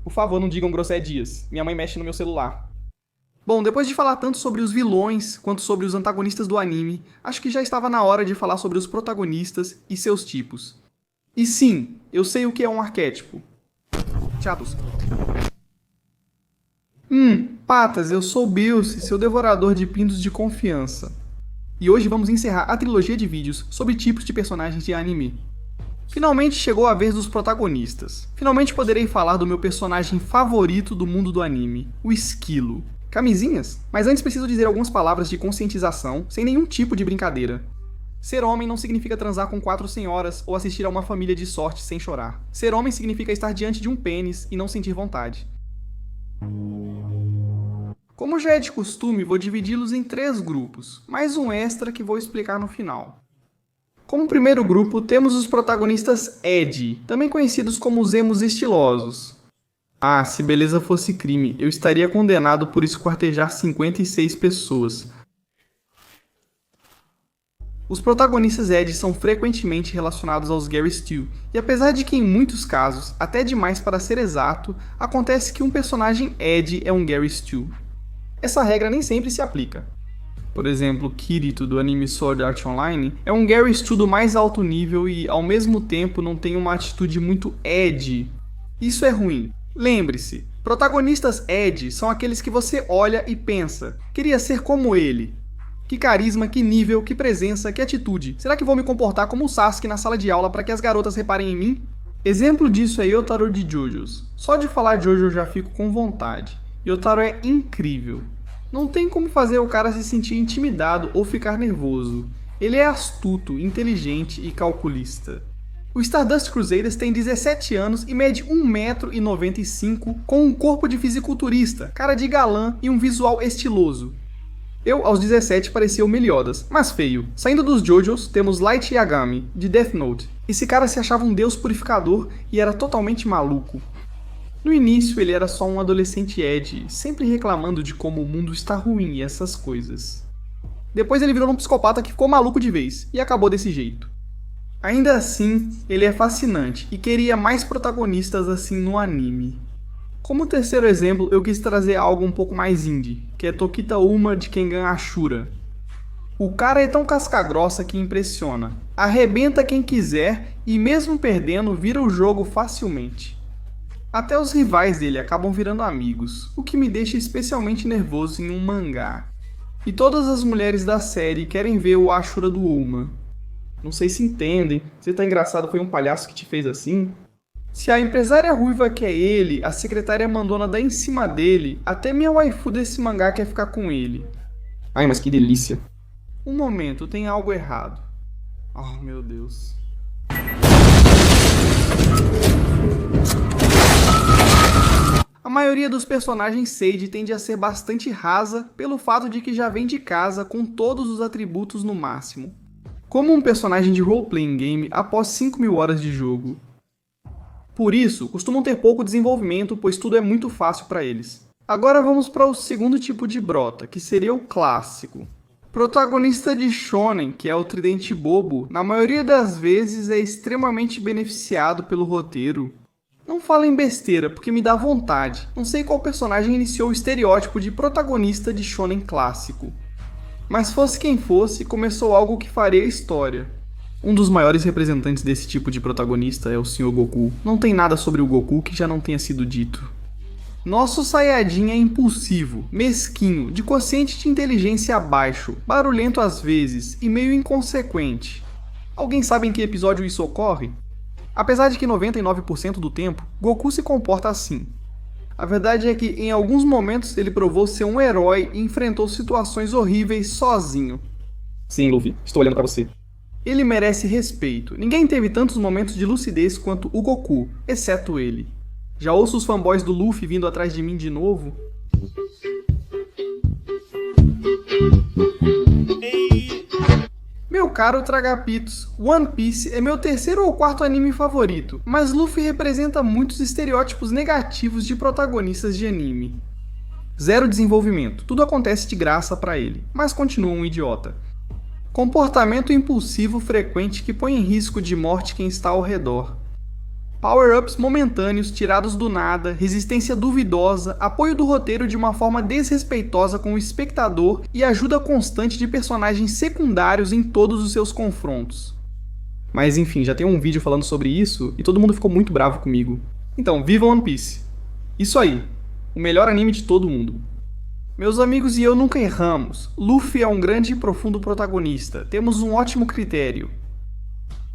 Por favor, não digam grossedias. Minha mãe mexe no meu celular. Bom, depois de falar tanto sobre os vilões quanto sobre os antagonistas do anime, acho que já estava na hora de falar sobre os protagonistas e seus tipos. E sim, eu sei o que é um arquétipo. Chatos. Patas, eu sou Bilce, seu devorador de pintos de confiança. E hoje vamos encerrar a trilogia de vídeos sobre tipos de personagens de anime. Finalmente chegou a vez dos protagonistas. Finalmente poderei falar do meu personagem favorito do mundo do anime, o Esquilo. Camisinhas? Mas antes preciso dizer algumas palavras de conscientização, sem nenhum tipo de brincadeira. Ser homem não significa transar com 4 senhoras ou assistir a uma família de sorte sem chorar. Ser homem significa estar diante de um pênis e não sentir vontade. Como já é de costume, vou dividi-los em 3 grupos, mais um extra que vou explicar no final. Como primeiro grupo, temos os protagonistas Ed, também conhecidos como os emos estilosos. Ah, se beleza fosse crime, eu estaria condenado por esquartejar 56 pessoas. Os protagonistas Ed são frequentemente relacionados aos Gary Stu, e apesar de que em muitos casos, até demais para ser exato, acontece que um personagem Ed é um Gary Stu. Essa regra nem sempre se aplica. Por exemplo, Kirito do anime Sword Art Online é um Gary Stu do mais alto nível e ao mesmo tempo não tem uma atitude muito Ed. Isso é ruim. Lembre-se, protagonistas Ed são aqueles que você olha e pensa, queria ser como ele. Que carisma, que nível, que presença, que atitude. Será que vou me comportar como o Sasuke na sala de aula para que as garotas reparem em mim? Exemplo disso é Yotaro de JoJo's. Só de falar Jojo eu já fico com vontade. Yotaro é incrível. Não tem como fazer o cara se sentir intimidado ou ficar nervoso. Ele é astuto, inteligente e calculista. O Stardust Crusaders tem 17 anos e mede 1,95 m com um corpo de fisiculturista, cara de galã e um visual estiloso. Eu, aos 17, parecia o Meliodas, mas feio. Saindo dos JoJo's, temos Light Yagami, de Death Note. Esse cara se achava um deus purificador e era totalmente maluco. No início, ele era só um adolescente Ed, sempre reclamando de como o mundo está ruim e essas coisas. Depois ele virou um psicopata que ficou maluco de vez, e acabou desse jeito. Ainda assim, ele é fascinante, e queria mais protagonistas assim no anime. Como terceiro exemplo, eu quis trazer algo um pouco mais indie, que é Tokita Uma de Kengan Ashura. O cara é tão casca-grossa que impressiona, arrebenta quem quiser e mesmo perdendo vira o jogo facilmente. Até os rivais dele acabam virando amigos, o que me deixa especialmente nervoso em um mangá. E todas as mulheres da série querem ver o Ashura do Uma. Não sei se entendem, você tá engraçado, foi um palhaço que te fez assim? Se a empresária ruiva quer ele, a secretária mandona dá em cima dele, até minha waifu desse mangá quer ficar com ele. Ai, mas que delícia. Um momento, tem algo errado. Oh, meu Deus. A maioria dos personagens Seiji tende a ser bastante rasa pelo fato de que já vem de casa com todos os atributos no máximo. Como um personagem de role-playing game após 5.000 horas de jogo. Por isso, costumam ter pouco desenvolvimento, pois tudo é muito fácil para eles. Agora vamos para o segundo tipo de brota, que seria o clássico. Protagonista de shonen, que é o tridente bobo, na maioria das vezes é extremamente beneficiado pelo roteiro. Não falem besteira, porque me dá vontade. Não sei qual personagem iniciou o estereótipo de protagonista de shonen clássico. Mas fosse quem fosse, começou algo que faria história. Um dos maiores representantes desse tipo de protagonista é o Sr. Goku. Não tem nada sobre o Goku que já não tenha sido dito. Nosso Saiyajin é impulsivo, mesquinho, de quociente de inteligência baixo, barulhento às vezes e meio inconsequente. Alguém sabe em que episódio isso ocorre? Apesar de que 99% do tempo, Goku se comporta assim. A verdade é que em alguns momentos ele provou ser um herói e enfrentou situações horríveis sozinho. Sim, Luffy, estou olhando pra você. Ele merece respeito. Ninguém teve tantos momentos de lucidez quanto o Goku, exceto ele. Já ouço os fanboys do Luffy vindo atrás de mim de novo? Meu caro Tragapitos, One Piece é meu terceiro ou quarto anime favorito, mas Luffy representa muitos estereótipos negativos de protagonistas de anime. Zero desenvolvimento, tudo acontece de graça pra ele, mas continua um idiota. Comportamento impulsivo frequente que põe em risco de morte quem está ao redor. Power-ups momentâneos, tirados do nada, resistência duvidosa, apoio do roteiro de uma forma desrespeitosa com o espectador e ajuda constante de personagens secundários em todos os seus confrontos. Mas enfim, já tem um vídeo falando sobre isso e todo mundo ficou muito bravo comigo. Então, viva One Piece! Isso aí, o melhor anime de todo mundo. Meus amigos e eu nunca erramos. Luffy é um grande e profundo protagonista, temos um ótimo critério.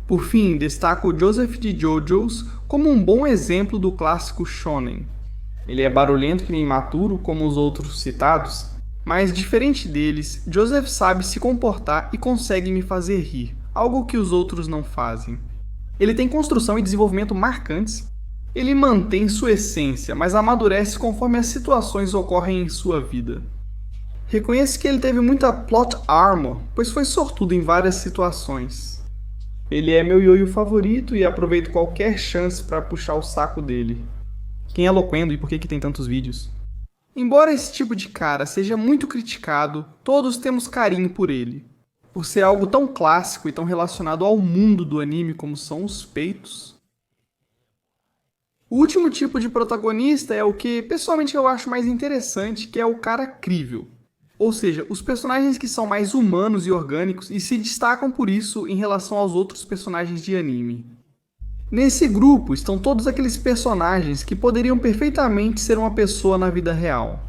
Por fim, destaco Joseph de JoJo's como um bom exemplo do clássico shonen. Ele é barulhento e imaturo como os outros citados, mas diferente deles, Joseph sabe se comportar e consegue me fazer rir, algo que os outros não fazem. Ele tem construção e desenvolvimento marcantes, ele mantém sua essência, mas amadurece conforme as situações ocorrem em sua vida. Reconheço que ele teve muita plot armor, pois foi sortudo em várias situações. Ele é meu ioiô favorito e aproveito qualquer chance para puxar o saco dele. Quem é Loquendo e por que tem tantos vídeos? Embora esse tipo de cara seja muito criticado, todos temos carinho por ele. Por ser algo tão clássico e tão relacionado ao mundo do anime como são os peitos. O último tipo de protagonista é o que pessoalmente eu acho mais interessante, que é o cara crível. Ou seja, os personagens que são mais humanos e orgânicos e se destacam por isso em relação aos outros personagens de anime. Nesse grupo estão todos aqueles personagens que poderiam perfeitamente ser uma pessoa na vida real.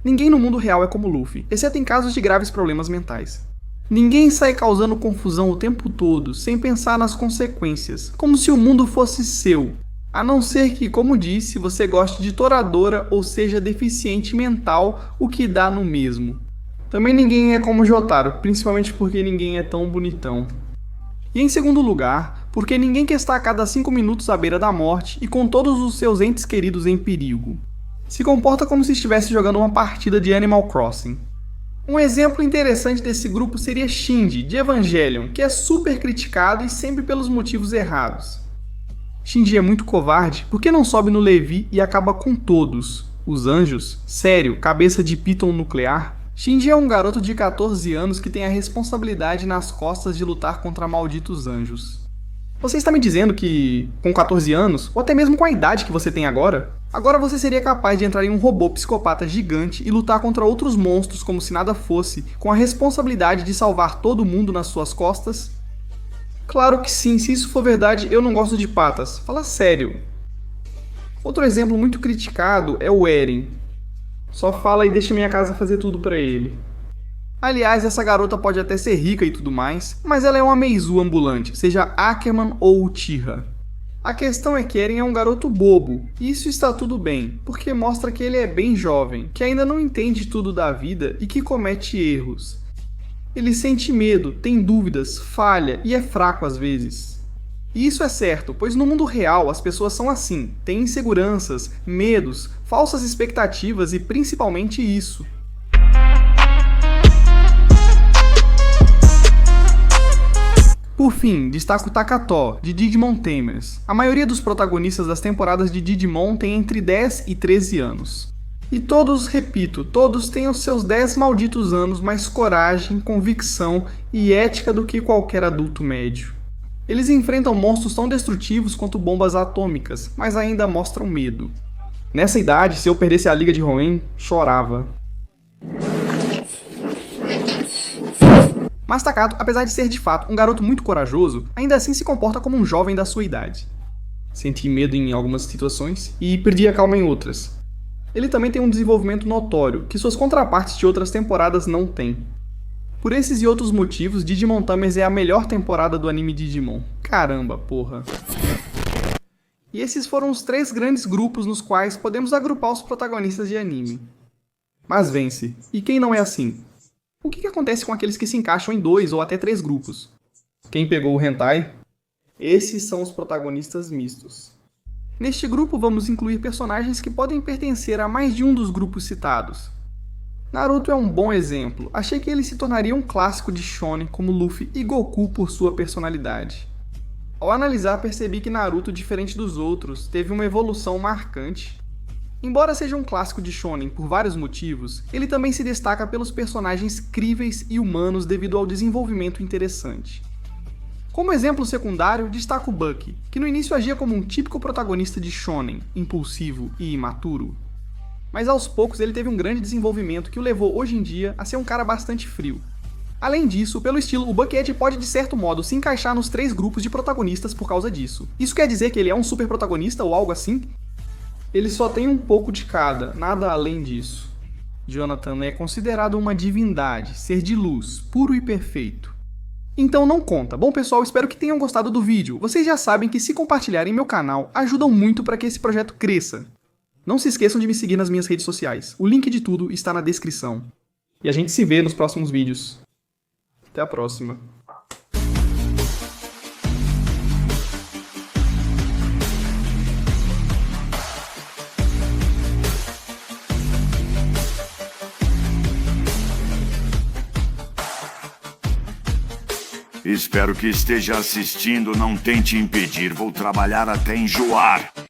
Ninguém no mundo real é como Luffy, exceto em casos de graves problemas mentais. Ninguém sai causando confusão o tempo todo, sem pensar nas consequências, como se o mundo fosse seu, a não ser que, como disse, você goste de Toradora ou seja deficiente mental, o que dá no mesmo. Também ninguém é como Jotaro, principalmente porque ninguém é tão bonitão. E em segundo lugar, porque ninguém quer estar a cada 5 minutos à beira da morte e com todos os seus entes queridos em perigo. Se comporta como se estivesse jogando uma partida de Animal Crossing. Um exemplo interessante desse grupo seria Shinji, de Evangelion, que é super criticado e sempre pelos motivos errados. Shinji é muito covarde porque não sobe no Levi e acaba com todos. Os anjos? Sério, cabeça de Piton nuclear? Shinji é um garoto de 14 anos que tem a responsabilidade nas costas de lutar contra malditos anjos. Você está me dizendo que, com 14 anos, ou até mesmo com a idade que você tem agora você seria capaz de entrar em um robô psicopata gigante e lutar contra outros monstros como se nada fosse, com a responsabilidade de salvar todo mundo nas suas costas? Claro que sim, se isso for verdade, eu não gosto de patas. Fala sério. Outro exemplo muito criticado é o Eren. Só fala e deixa minha casa fazer tudo pra ele. Aliás, essa garota pode até ser rica e tudo mais, mas ela é uma Meizu ambulante, seja Ackerman ou Uchiha. A questão é que Eren é um garoto bobo, e isso está tudo bem, porque mostra que ele é bem jovem, que ainda não entende tudo da vida e que comete erros. Ele sente medo, tem dúvidas, falha e é fraco às vezes. E isso é certo, pois no mundo real as pessoas são assim, têm inseguranças, medos, falsas expectativas e principalmente isso. Por fim, destaco Takató, de Digimon Tamers. A maioria dos protagonistas das temporadas de Digimon tem entre 10 e 13 anos. E todos, repito, todos têm os seus 10 malditos anos mais coragem, convicção e ética do que qualquer adulto médio. Eles enfrentam monstros tão destrutivos quanto bombas atômicas, mas ainda mostram medo. Nessa idade, se eu perdesse a Liga de Hoenn, chorava. Mas Takato, apesar de ser de fato um garoto muito corajoso, ainda assim se comporta como um jovem da sua idade. Senti medo em algumas situações e perdi a calma em outras. Ele também tem um desenvolvimento notório, que suas contrapartes de outras temporadas não têm. Por esses e outros motivos, Digimon Tamers é a melhor temporada do anime Digimon. Caramba, porra. E esses foram os 3 grandes grupos nos quais podemos agrupar os protagonistas de anime. Mas vence. E quem não é assim? O que acontece com aqueles que se encaixam em 2 ou até 3 grupos? Quem pegou o hentai? Esses são os protagonistas mistos. Neste grupo vamos incluir personagens que podem pertencer a mais de um dos grupos citados. Naruto é um bom exemplo, achei que ele se tornaria um clássico de shonen como Luffy e Goku por sua personalidade. Ao analisar percebi que Naruto, diferente dos outros, teve uma evolução marcante. Embora seja um clássico de shonen por vários motivos, ele também se destaca pelos personagens críveis e humanos devido ao desenvolvimento interessante. Como exemplo secundário, destaco Bucky, que no início agia como um típico protagonista de shonen, impulsivo e imaturo. Mas aos poucos ele teve um grande desenvolvimento que o levou hoje em dia a ser um cara bastante frio. Além disso, pelo estilo, o Buckethead pode de certo modo se encaixar nos 3 grupos de protagonistas por causa disso. Isso quer dizer que ele é um super protagonista ou algo assim? Ele só tem um pouco de cada, nada além disso. Jonathan é considerado uma divindade, ser de luz, puro e perfeito. Então não conta. Bom pessoal, espero que tenham gostado do vídeo. Vocês já sabem que se compartilharem meu canal, ajudam muito para que esse projeto cresça. Não se esqueçam de me seguir nas minhas redes sociais. O link de tudo está na descrição. E a gente se vê nos próximos vídeos. Até a próxima. Espero que esteja assistindo, não tente impedir, vou trabalhar até enjoar.